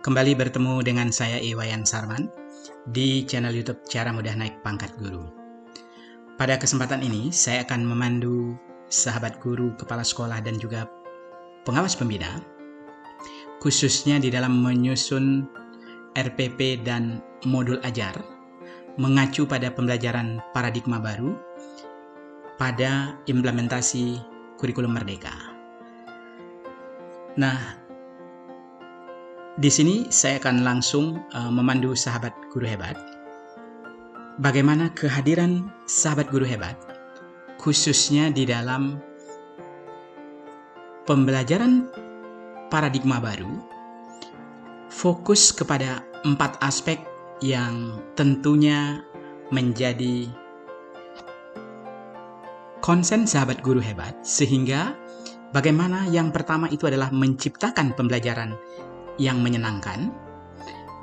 Kembali bertemu dengan saya Iwayan Sarman di channel YouTube Cara Mudah Naik Pangkat Guru. Pada kesempatan ini saya akan memandu sahabat guru, kepala sekolah dan juga pengawas pembina khususnya di dalam menyusun RPP dan modul ajar mengacu pada pembelajaran paradigma baru pada implementasi kurikulum merdeka. Nah, di sini saya akan langsung memandu sahabat guru hebat. Bagaimana kehadiran sahabat guru hebat, khususnya di dalam pembelajaran paradigma baru, fokus kepada 4 aspek yang tentunya menjadi konsen sahabat guru hebat, sehingga bagaimana yang pertama itu adalah menciptakan pembelajaran yang menyenangkan,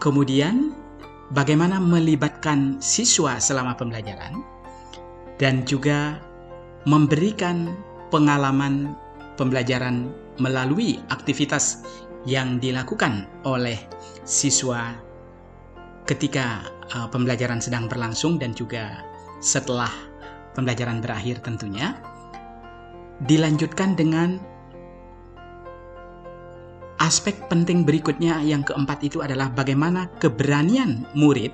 kemudian bagaimana melibatkan siswa selama pembelajaran, dan juga memberikan pengalaman pembelajaran melalui aktivitas yang dilakukan oleh siswa ketika pembelajaran sedang berlangsung dan juga setelah pembelajaran berakhir tentunya. Dilanjutkan dengan aspek penting berikutnya yang keempat itu adalah bagaimana keberanian murid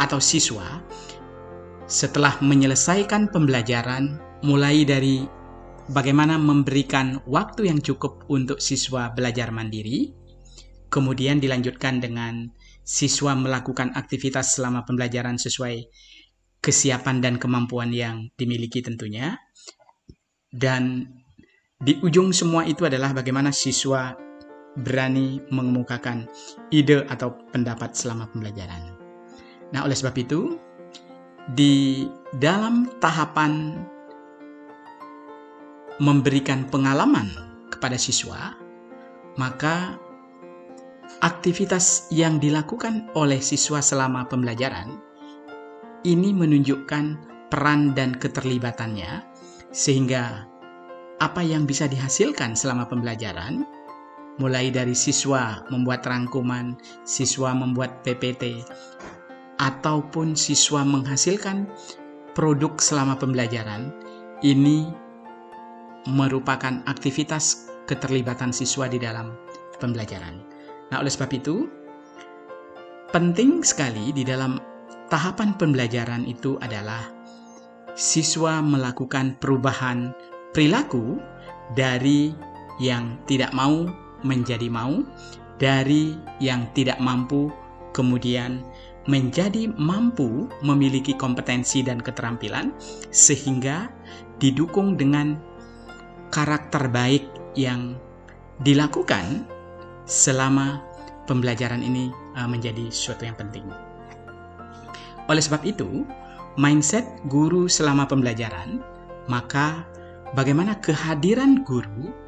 atau siswa setelah menyelesaikan pembelajaran, mulai dari bagaimana memberikan waktu yang cukup untuk siswa belajar mandiri, kemudian dilanjutkan dengan siswa melakukan aktivitas selama pembelajaran sesuai kesiapan dan kemampuan yang dimiliki tentunya, dan di ujung semua itu adalah bagaimana siswa berani mengemukakan ide atau pendapat selama pembelajaran. Nah, oleh sebab itu, di dalam tahapan memberikan pengalaman kepada siswa, maka aktivitas yang dilakukan oleh siswa selama pembelajaran ini menunjukkan peran dan keterlibatannya, sehingga apa yang bisa dihasilkan selama pembelajaran, mulai dari siswa membuat rangkuman, siswa membuat PPT, ataupun siswa menghasilkan produk selama pembelajaran, ini merupakan aktivitas keterlibatan siswa di dalam pembelajaran. Nah, oleh sebab itu, penting sekali di dalam tahapan pembelajaran itu adalah siswa melakukan perubahan perilaku dari yang tidak mau menjadi mau, dari yang tidak mampu kemudian menjadi mampu, memiliki kompetensi dan keterampilan, sehingga didukung dengan karakter baik yang dilakukan selama pembelajaran ini menjadi sesuatu yang penting. Oleh sebab itu, mindset guru selama pembelajaran, maka bagaimana kehadiran guru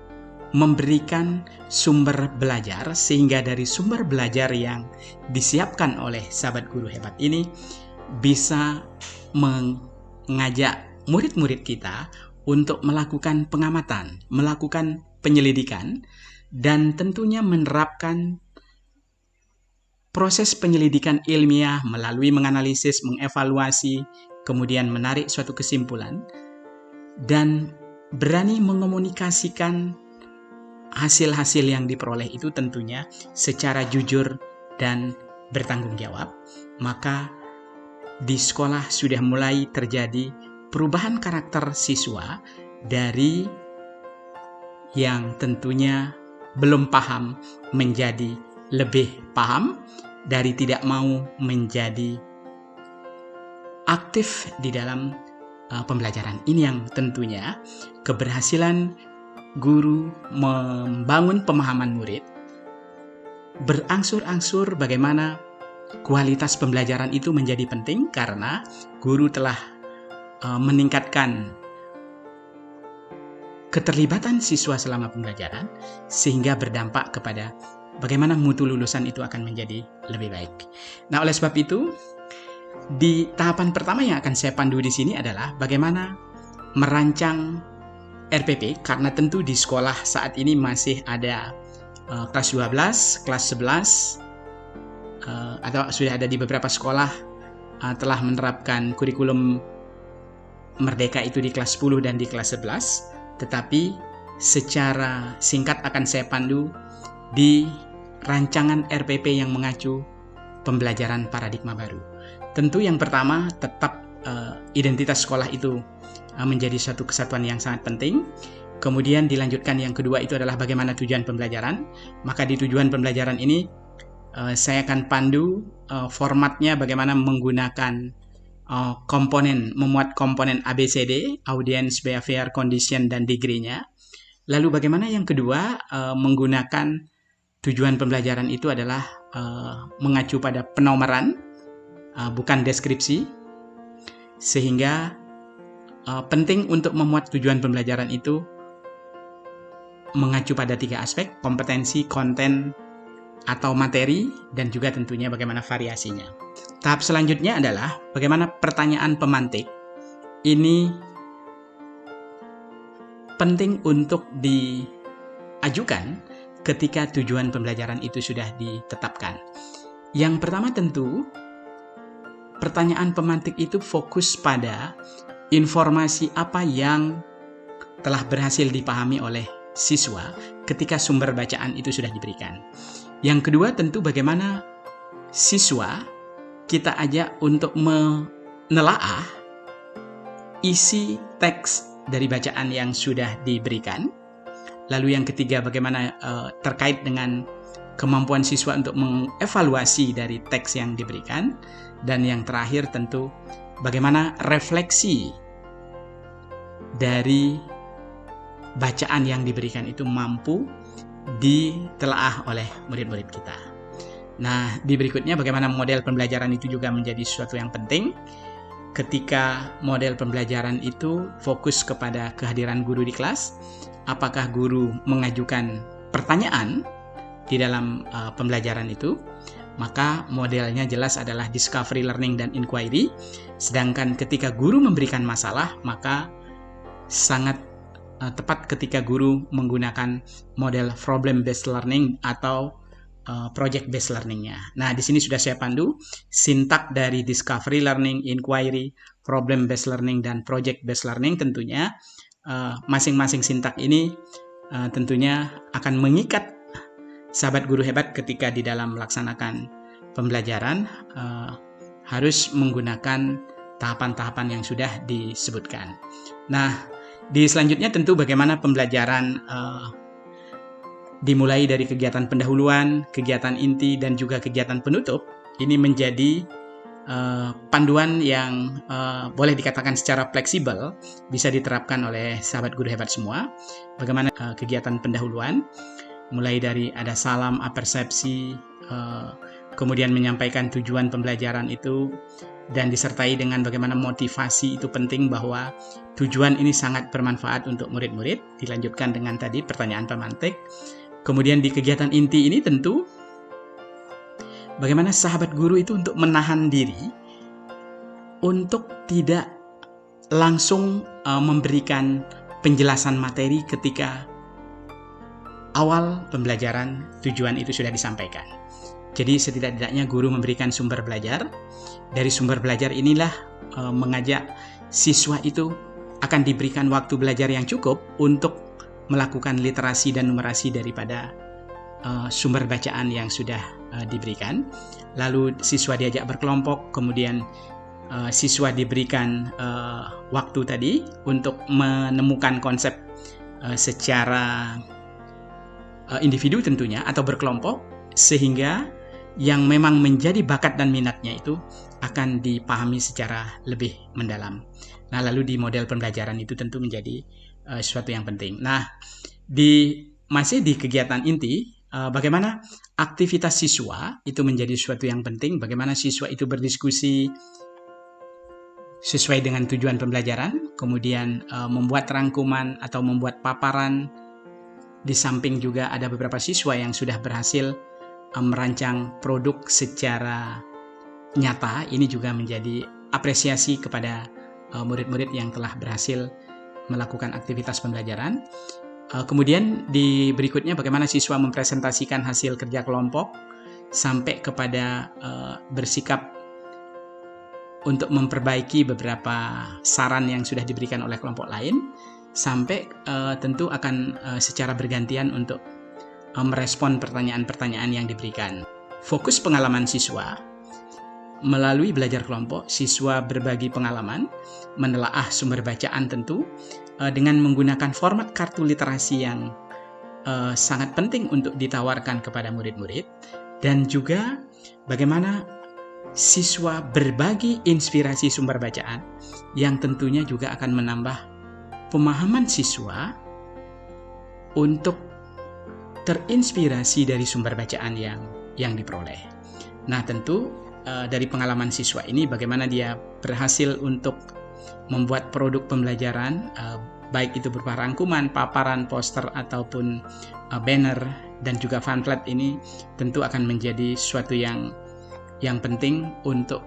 memberikan sumber belajar, sehingga dari sumber belajar yang disiapkan oleh sahabat guru hebat ini bisa mengajak murid-murid kita untuk melakukan pengamatan, melakukan penyelidikan, dan tentunya menerapkan proses penyelidikan ilmiah melalui menganalisis, mengevaluasi, kemudian menarik suatu kesimpulan, dan berani mengomunikasikan hasil-hasil yang diperoleh itu tentunya secara jujur dan bertanggung jawab. Maka di sekolah sudah mulai terjadi perubahan karakter siswa dari yang tentunya belum paham menjadi lebih paham, dari tidak mau menjadi aktif di dalam pembelajaran. Ini yang tentunya keberhasilan guru membangun pemahaman murid, berangsur-angsur bagaimana kualitas pembelajaran itu menjadi penting karena guru telah meningkatkan keterlibatan siswa selama pembelajaran, sehingga berdampak kepada bagaimana mutu lulusan itu akan menjadi lebih baik. Nah, oleh sebab itu, di tahapan pertama yang akan saya pandu di sini adalah bagaimana merancang RPP, karena tentu di sekolah saat ini masih ada kelas 12, kelas 11, atau sudah ada di beberapa sekolah telah menerapkan kurikulum Merdeka itu di kelas 10 dan di kelas 11, tetapi secara singkat akan saya pandu di rancangan RPP yang mengacu pembelajaran paradigma baru. Tentu yang pertama tetap identitas sekolah itu menjadi suatu kesatuan yang sangat penting. Kemudian dilanjutkan yang kedua itu adalah bagaimana tujuan pembelajaran. Maka di tujuan pembelajaran ini saya akan pandu formatnya bagaimana menggunakan memuat komponen ABCD, Audience, Behavior, Condition, dan degree-nya. Lalu bagaimana yang kedua menggunakan tujuan pembelajaran itu adalah mengacu pada penomoran, bukan deskripsi, sehingga penting untuk memuat tujuan pembelajaran itu mengacu pada 3 aspek, kompetensi, konten, atau materi, dan juga tentunya bagaimana variasinya. Tahap selanjutnya adalah bagaimana pertanyaan pemantik ini penting untuk diajukan ketika tujuan pembelajaran itu sudah ditetapkan. Yang pertama tentu, pertanyaan pemantik itu fokus pada informasi apa yang telah berhasil dipahami oleh siswa ketika sumber bacaan itu sudah diberikan. Yang kedua tentu bagaimana siswa kita ajak untuk menelaah isi teks dari bacaan yang sudah diberikan. Lalu yang ketiga bagaimana terkait dengan kemampuan siswa untuk mengevaluasi dari teks yang diberikan. Dan yang terakhir tentu bagaimana refleksi dari bacaan yang diberikan itu mampu ditelaah oleh murid-murid kita. Nah, di berikutnya bagaimana model pembelajaran itu juga menjadi sesuatu yang penting. Ketika model pembelajaran itu fokus kepada kehadiran guru di kelas, apakah guru mengajukan pertanyaan di dalam pembelajaran itu, maka modelnya jelas adalah discovery, learning, dan inquiry. Sedangkan ketika guru memberikan masalah, maka sangat tepat ketika guru menggunakan model problem based learning atau project based learning-nya. Nah, di sini sudah saya pandu sintak dari discovery learning, inquiry, problem based learning, dan project based learning. Tentunya masing-masing sintak ini tentunya akan mengikat sahabat guru hebat ketika di dalam melaksanakan pembelajaran harus menggunakan tahapan-tahapan yang sudah disebutkan. Nah, di selanjutnya tentu bagaimana pembelajaran dimulai dari kegiatan pendahuluan, kegiatan inti, dan juga kegiatan penutup. Ini menjadi panduan yang boleh dikatakan secara fleksibel bisa diterapkan oleh sahabat guru hebat semua. Bagaimana kegiatan pendahuluan, mulai dari ada salam, apersepsi, kemudian menyampaikan tujuan pembelajaran itu, dan disertai dengan bagaimana motivasi itu penting bahwa tujuan ini sangat bermanfaat untuk murid-murid. Dilanjutkan dengan tadi pertanyaan pemantik. Kemudian di kegiatan inti ini tentu bagaimana sahabat guru itu untuk menahan diri untuk tidak langsung memberikan penjelasan materi ketika awal pembelajaran tujuan itu sudah disampaikan. Jadi setidak-tidaknya guru memberikan sumber belajar. Dari sumber belajar inilah mengajak siswa itu akan diberikan waktu belajar yang cukup untuk melakukan literasi dan numerasi daripada sumber bacaan yang sudah diberikan. Lalu siswa diajak berkelompok, kemudian siswa diberikan waktu tadi untuk menemukan konsep secara individu tentunya atau berkelompok, sehingga yang memang menjadi bakat dan minatnya itu akan dipahami secara lebih mendalam. Nah, lalu di model pembelajaran itu tentu menjadi sesuatu yang penting. Nah, masih di kegiatan inti, bagaimana aktivitas siswa itu menjadi sesuatu yang penting. Bagaimana siswa itu berdiskusi sesuai dengan tujuan pembelajaran, kemudian membuat rangkuman atau membuat paparan. Di samping juga ada beberapa siswa yang sudah berhasil merancang produk secara nyata. Ini juga menjadi apresiasi kepada murid-murid yang telah berhasil melakukan aktivitas pembelajaran. Kemudian di berikutnya bagaimana siswa mempresentasikan hasil kerja kelompok sampai kepada bersikap untuk memperbaiki beberapa saran yang sudah diberikan oleh kelompok lain, sampai tentu akan secara bergantian untuk merespon pertanyaan-pertanyaan yang diberikan. Fokus pengalaman siswa. Melalui belajar kelompok, siswa berbagi pengalaman, menelaah sumber bacaan tentu, dengan menggunakan format kartu literasi yang sangat penting untuk ditawarkan kepada murid-murid, dan juga bagaimana siswa berbagi inspirasi sumber bacaan yang tentunya juga akan menambah pemahaman siswa untuk terinspirasi dari sumber bacaan yang diperoleh. Nah, tentu dari pengalaman siswa ini bagaimana dia berhasil untuk membuat produk pembelajaran, baik itu berupa rangkuman, paparan, poster, ataupun banner, dan juga pamflet, ini tentu akan menjadi suatu yang penting untuk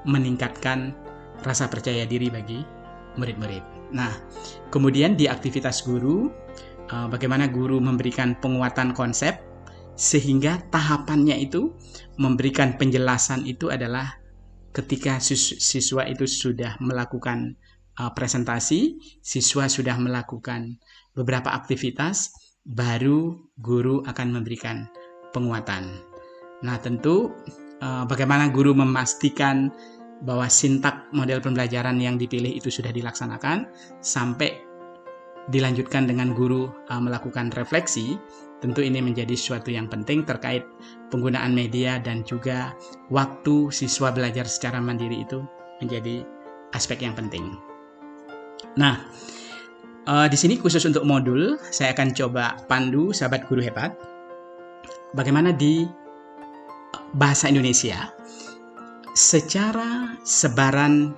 meningkatkan rasa percaya diri bagi murid-murid. Nah, kemudian di aktivitas guru, bagaimana guru memberikan penguatan konsep, sehingga tahapannya itu memberikan penjelasan itu adalah ketika siswa itu sudah melakukan presentasi, siswa sudah melakukan beberapa aktivitas, baru guru akan memberikan penguatan. Nah, tentu bagaimana guru memastikan bahwa sintak model pembelajaran yang dipilih itu sudah dilaksanakan, sampai dilanjutkan dengan guru melakukan refleksi. Tentu ini menjadi suatu yang penting terkait penggunaan media dan juga waktu siswa belajar secara mandiri, itu menjadi aspek yang penting. Nah, di sini khusus untuk modul, saya akan coba pandu sahabat guru hebat bagaimana di bahasa Indonesia secara sebaran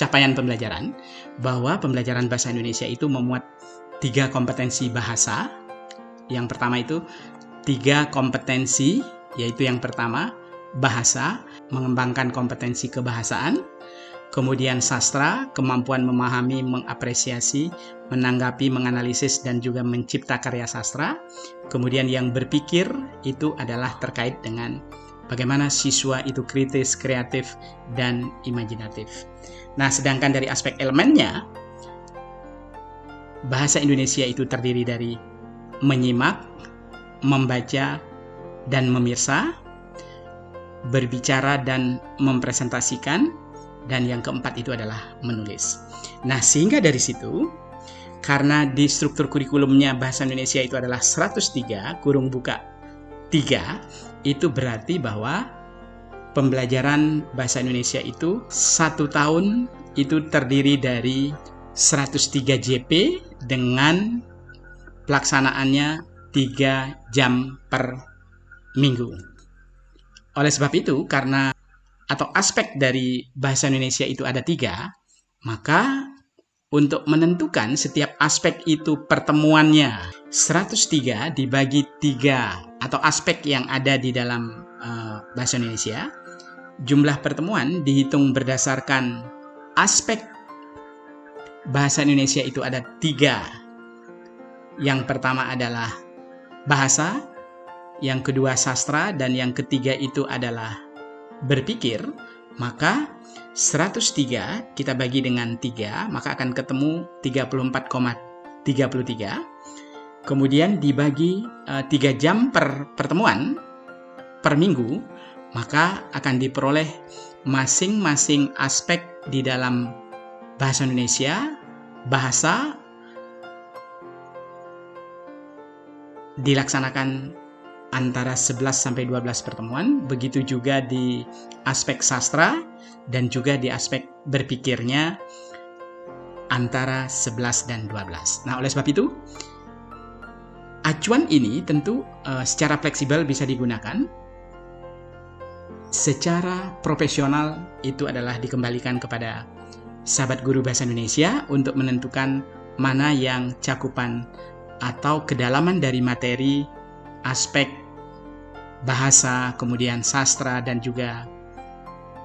capaian pembelajaran, bahwa pembelajaran bahasa Indonesia itu memuat 3 kompetensi bahasa. Yang pertama itu 3 kompetensi, yaitu yang pertama bahasa, mengembangkan kompetensi kebahasaan. Kemudian sastra, kemampuan memahami, mengapresiasi, menanggapi, menganalisis, dan juga mencipta karya sastra. Kemudian yang berpikir itu adalah terkait dengan bagaimana siswa itu kritis, kreatif, dan imajinatif. Nah, sedangkan dari aspek elemennya, bahasa Indonesia itu terdiri dari menyimak, membaca, dan memirsa, berbicara dan mempresentasikan, dan yang keempat itu adalah menulis. Nah, sehingga dari situ, karena di struktur kurikulumnya bahasa Indonesia itu adalah 103 kurung buka 3, itu berarti bahwa pembelajaran bahasa Indonesia itu 1 tahun itu terdiri dari 103 JP dengan pelaksanaannya 3 jam per minggu. Oleh sebab itu, karena atau aspek dari bahasa Indonesia itu ada 3, maka untuk menentukan setiap aspek itu pertemuannya 103 dibagi 3 atau aspek yang ada di dalam bahasa Indonesia, jumlah pertemuan dihitung berdasarkan aspek bahasa Indonesia itu ada 3. Yang pertama adalah bahasa, yang kedua sastra, dan yang ketiga itu adalah berpikir. Maka 103 kita bagi dengan 3, maka akan ketemu 34,33. Kemudian dibagi 3 jam per pertemuan per minggu, maka akan diperoleh masing-masing aspek di dalam bahasa Indonesia. Bahasa dilaksanakan antara 11 sampai 12 pertemuan, begitu juga di aspek sastra dan juga di aspek berpikirnya antara 11 dan 12. Nah, oleh sebab itu, acuan ini tentu secara fleksibel bisa digunakan. Secara profesional itu adalah dikembalikan kepada sahabat guru bahasa Indonesia untuk menentukan mana yang cakupan atau kedalaman dari materi, aspek bahasa, kemudian sastra, dan juga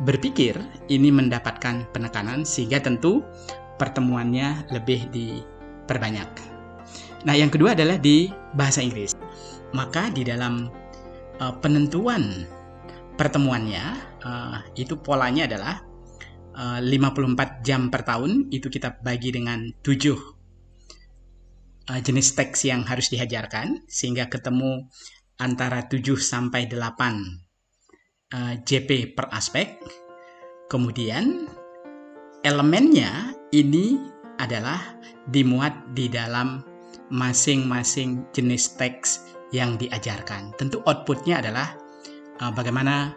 berpikir ini mendapatkan penekanan, sehingga tentu pertemuannya lebih diperbanyak. Nah, yang kedua adalah di bahasa Inggris. Maka di dalam penentuan pertemuannya itu polanya adalah 54 jam per tahun, itu kita bagi dengan 7 jenis teks yang harus diajarkan, sehingga ketemu antara 7 sampai 8 JP per aspek. Kemudian elemennya ini adalah dimuat di dalam masing-masing jenis teks yang diajarkan. Tentu outputnya adalah bagaimana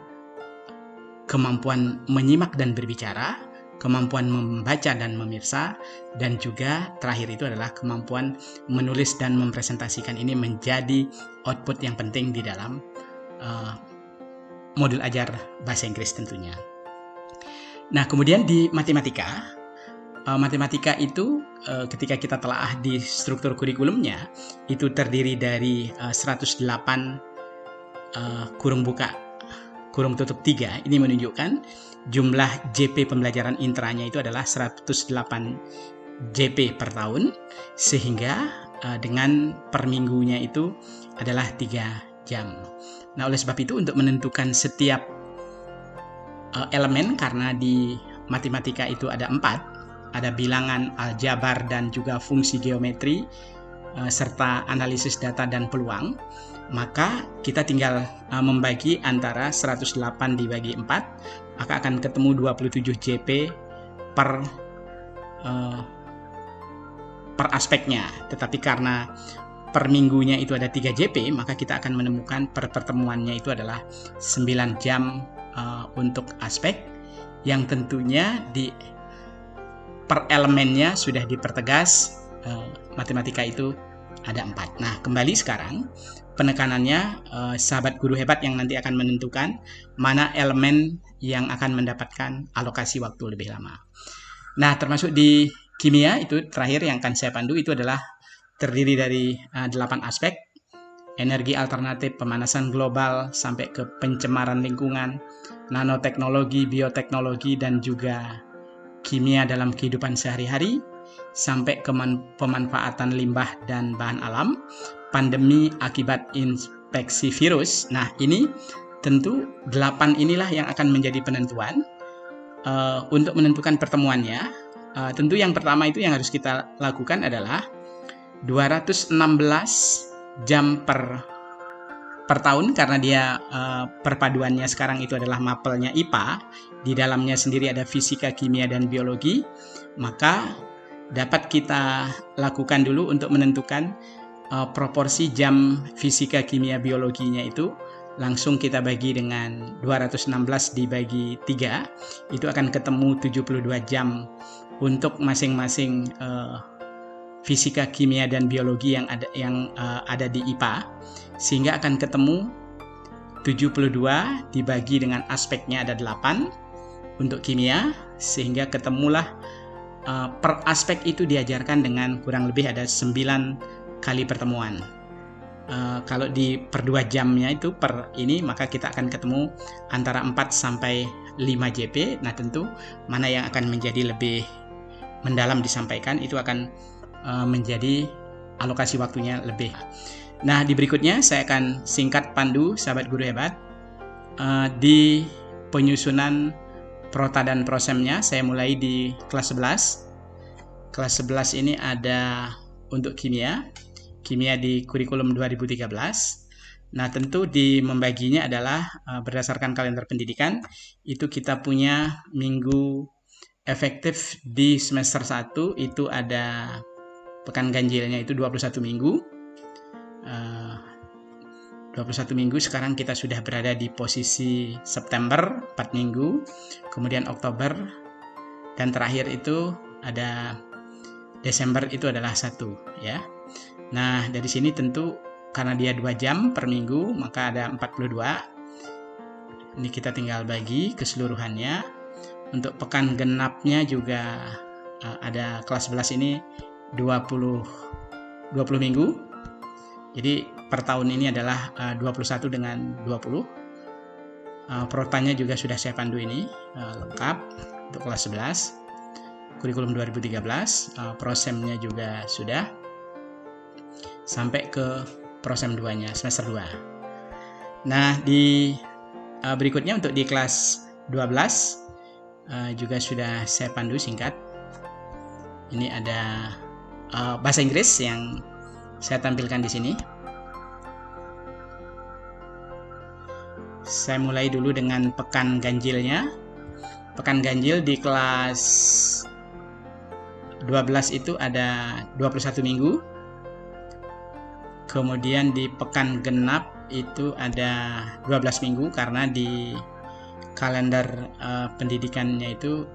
kemampuan menyimak dan berbicara, kemampuan membaca dan memirsa, dan juga terakhir itu adalah kemampuan menulis dan mempresentasikan. Ini menjadi output yang penting di dalam modul ajar bahasa Inggris tentunya. Nah, kemudian di matematika itu ketika kita telaah di struktur kurikulumnya, itu terdiri dari 108 kurung buka kurung tutup 3. Ini menunjukkan jumlah JP pembelajaran intranya itu adalah 108 JP per tahun, sehingga dengan per minggunya itu adalah 3 jam. Nah, oleh sebab itu untuk menentukan setiap elemen, karena di matematika itu ada 4, ada bilangan, aljabar, dan juga fungsi geometri, serta analisis data dan peluang, maka kita tinggal membagi antara 108 dibagi 4, maka akan ketemu 27 JP per aspeknya. Tetapi karena per minggunya itu ada 3 JP, maka kita akan menemukan per pertemuannya itu adalah 9 jam untuk aspek, yang tentunya di per elemennya sudah dipertegas matematika itu ada 4. Nah, kembali sekarang penekanannya sahabat guru hebat yang nanti akan menentukan mana elemen yang akan mendapatkan alokasi waktu lebih lama. Nah, termasuk di kimia itu terakhir yang akan saya pandu itu adalah terdiri dari 8 aspek: energi alternatif, pemanasan global, sampai ke pencemaran lingkungan, nanoteknologi, bioteknologi, dan juga kimia dalam kehidupan sehari-hari, sampai ke pemanfaatan limbah dan bahan alam, pandemi akibat infeksi virus. Nah, ini tentu 8 inilah yang akan menjadi penentuan untuk menentukan pertemuannya. Tentu yang pertama itu yang harus kita lakukan adalah 216 jam per tahun, karena dia perpaduannya sekarang itu adalah mapelnya IPA, di dalamnya sendiri ada fisika, kimia, dan biologi. Maka dapat kita lakukan dulu untuk menentukan proporsi jam fisika, kimia, biologinya itu langsung kita bagi dengan 216 dibagi 3, itu akan ketemu 72 jam untuk masing-masing fisika, kimia, dan biologi yang ada di IPA, sehingga akan ketemu 72 dibagi dengan aspeknya ada 8 untuk kimia, sehingga ketemulah per aspek itu diajarkan dengan kurang lebih ada 9 kali pertemuan. Kalau di per 2 jamnya itu per ini, maka kita akan ketemu antara 4 sampai 5 JP. Nah, tentu mana yang akan menjadi lebih mendalam disampaikan itu akan menjadi alokasi waktunya lebih. Nah, di berikutnya saya akan singkat pandu sahabat guru hebat di penyusunan prota dan prosemnya. Saya mulai di kelas 11. Kelas 11 ini ada untuk kimia di kurikulum 2013. Nah, tentu di membaginya adalah berdasarkan kalender pendidikan, itu kita punya minggu efektif di semester 1 itu ada pekan ganjilnya itu 21 minggu. 21 minggu, sekarang kita sudah berada di posisi September 4 minggu, kemudian Oktober, dan terakhir itu ada Desember itu adalah 1 ya. Nah, dari sini tentu karena dia 2 jam per minggu, maka ada 42. Ini kita tinggal bagi keseluruhannya. Untuk pekan genapnya juga ada kelas 11 ini 20 minggu. Jadi per tahun ini adalah 21 dengan 20. Protanya juga sudah saya pandu ini lengkap untuk kelas 11. Kurikulum 2013, prosemnya juga sudah sampai ke prosem 2-nya semester 2. Nah, di berikutnya untuk di kelas 12 juga sudah saya pandu singkat. Ini ada bahasa Inggris yang saya tampilkan di sini. Saya mulai dulu dengan pekan ganjilnya. Pekan ganjil di kelas 12 itu ada 21 minggu. Kemudian di pekan genap itu ada 12 minggu karena di kalender pendidikannya itu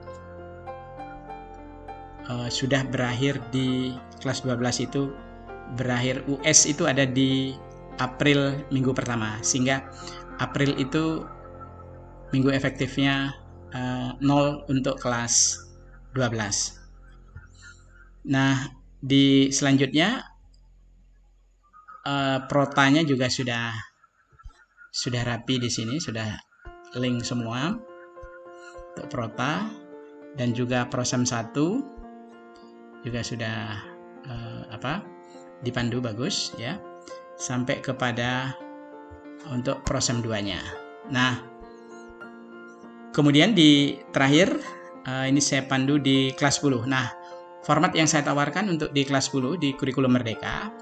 sudah berakhir di kelas 12 itu, berakhir US itu ada di April minggu pertama, sehingga April itu minggu efektifnya 0 untuk kelas 12. Nah, di selanjutnya protanya juga sudah rapi di sini, sudah link semua untuk prota, dan juga prosem 1 juga sudah dipandu bagus ya, sampai kepada untuk prosem 2-nya. Nah, kemudian di terakhir ini saya pandu di kelas 10. Nah, format yang saya tawarkan untuk di kelas 10 di kurikulum Merdeka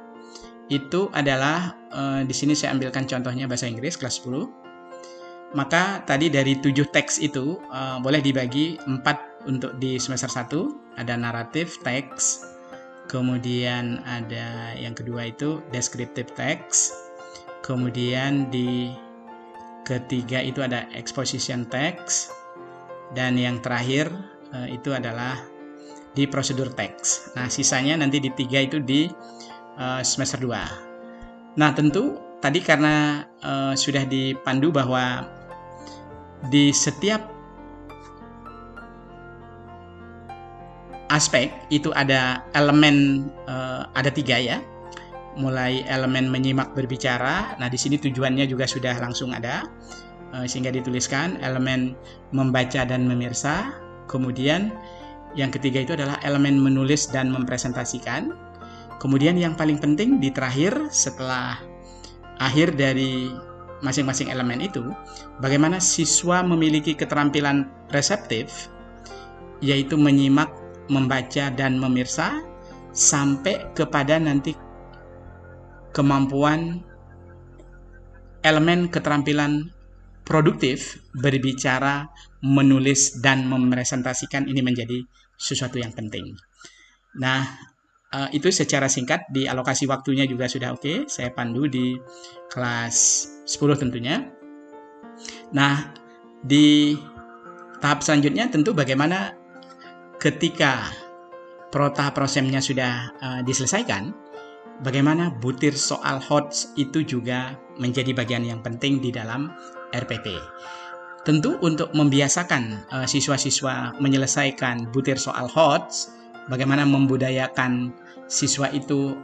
itu adalah di sini saya ambilkan contohnya bahasa Inggris kelas 10. Maka tadi dari 7 teks itu boleh dibagi 4 untuk di semester 1, ada naratif teks, kemudian ada yang kedua itu descriptive text, kemudian di ketiga itu ada exposition text, dan yang terakhir itu adalah di prosedur teks. Nah, sisanya nanti di 3 itu di semester 2. Nah, tentu tadi karena sudah dipandu bahwa di setiap aspek itu ada elemen, ada 3 ya, mulai elemen menyimak berbicara. Nah, di sini tujuannya juga sudah langsung ada, sehingga dituliskan elemen membaca dan memirsa. Kemudian yang ketiga itu adalah elemen menulis dan mempresentasikan. Kemudian yang paling penting di terakhir setelah akhir dari masing-masing elemen itu, bagaimana siswa memiliki keterampilan reseptif, yaitu menyimak, membaca, dan memirsa, sampai kepada nanti kemampuan elemen keterampilan produktif, berbicara, menulis, dan mempresentasikan. Ini menjadi sesuatu yang penting. Nah, itu secara singkat. Di alokasi waktunya juga sudah oke. Saya pandu di kelas 10 tentunya. Nah, di tahap selanjutnya tentu bagaimana ketika prota prosemnya sudah diselesaikan, bagaimana butir soal HOTS itu juga menjadi bagian yang penting di dalam RPP. Tentu untuk membiasakan siswa-siswa menyelesaikan butir soal HOTS, bagaimana membudayakan siswa itu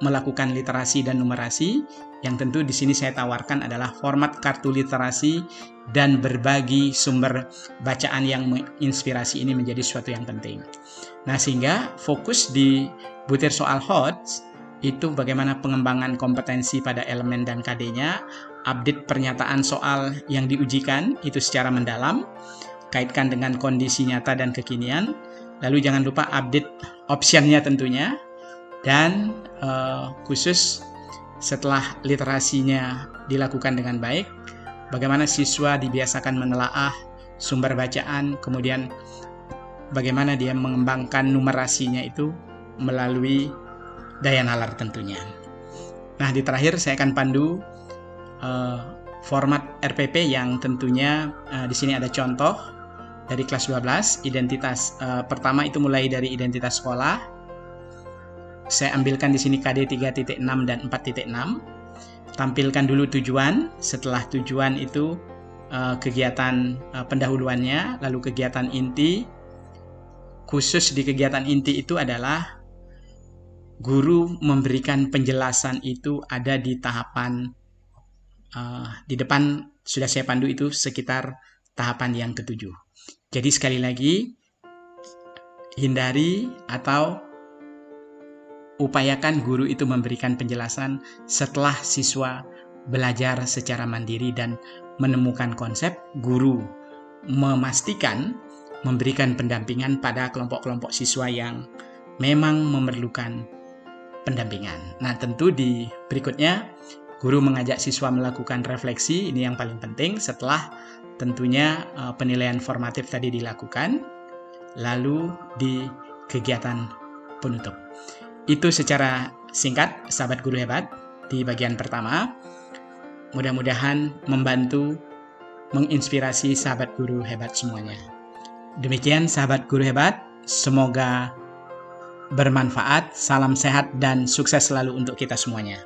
melakukan literasi dan numerasi, yang tentu di sini saya tawarkan adalah format kartu literasi dan berbagi sumber bacaan yang menginspirasi. Ini menjadi sesuatu yang penting. Nah, sehingga fokus di butir soal HOTS itu bagaimana pengembangan kompetensi pada elemen dan KD-nya, update pernyataan soal yang diujikan itu secara mendalam, kaitkan dengan kondisi nyata dan kekinian. Lalu jangan lupa update optionnya tentunya, dan khusus setelah literasinya dilakukan dengan baik, bagaimana siswa dibiasakan menelaah sumber bacaan, kemudian bagaimana dia mengembangkan numerasinya itu melalui daya nalar tentunya. Nah, di terakhir saya akan pandu format RPP yang tentunya di sini ada contoh dari kelas 12, identitas pertama itu mulai dari identitas sekolah. Saya ambilkan di sini KD 3.6 dan 4.6. Tampilkan dulu tujuan, setelah tujuan itu kegiatan pendahuluannya, lalu kegiatan inti. Khusus di kegiatan inti itu adalah guru memberikan penjelasan itu ada di tahapan di depan sudah saya pandu itu sekitar tahapan yang ketujuh. Jadi sekali lagi, hindari atau upayakan guru itu memberikan penjelasan setelah siswa belajar secara mandiri dan menemukan konsep, guru memastikan memberikan pendampingan pada kelompok-kelompok siswa yang memang memerlukan pendampingan. Nah, tentu di berikutnya guru mengajak siswa melakukan refleksi, ini yang paling penting setelah tentunya penilaian formatif tadi dilakukan, lalu di kegiatan penutup. Itu secara singkat, sahabat guru hebat, di bagian pertama. Mudah-mudahan membantu, menginspirasi sahabat guru hebat semuanya. Demikian sahabat guru hebat, semoga bermanfaat, salam sehat dan sukses selalu untuk kita semuanya.